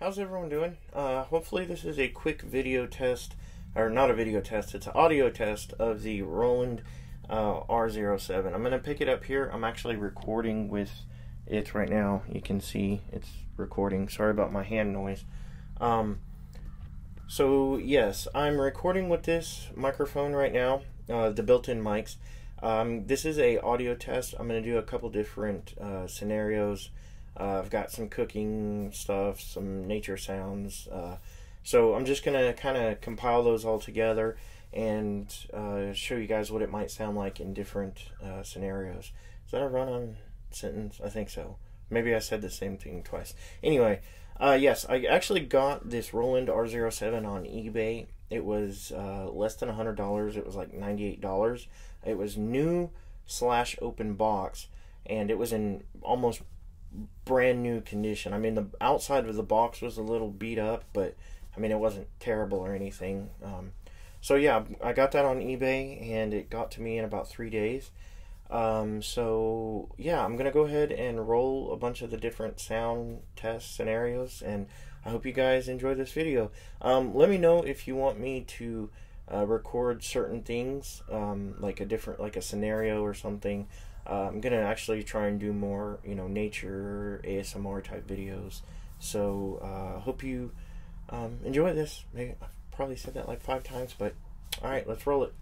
How's everyone doing? Hopefully this is a quick video test, or not a video test, it's an audio test of the Roland R-07. I'm going to pick it up here. I'm actually recording with it right now. You can see it's recording. Sorry about my hand noise. So yes, I'm recording with this microphone right now, the built-in mics. This is a audio test. I'm going to do a couple different scenarios. I've got some cooking stuff, some nature sounds. So I'm just going to kind of compile those all together and show you guys what it might sound like in different scenarios. Is that a run-on sentence? I think so. Maybe I said the same thing twice. Anyway, yes, I actually got this Roland R-07 on eBay. It was less than $100. It was like $98. It was new / open box, and it was in almost brand new condition. I mean, the outside of the box was a little beat up, but I mean, it wasn't terrible or anything. So yeah, I got that on eBay, and it got to me in about 3 days. So yeah, I'm gonna go ahead and roll a bunch of the different sound test scenarios, and I hope you guys enjoy this video. Let me know if you want me to record certain things, like a scenario or something. I'm gonna actually try and do more, nature ASMR type videos. So hope you enjoy this. Maybe I've probably said that like 5 times, but all right, let's roll it.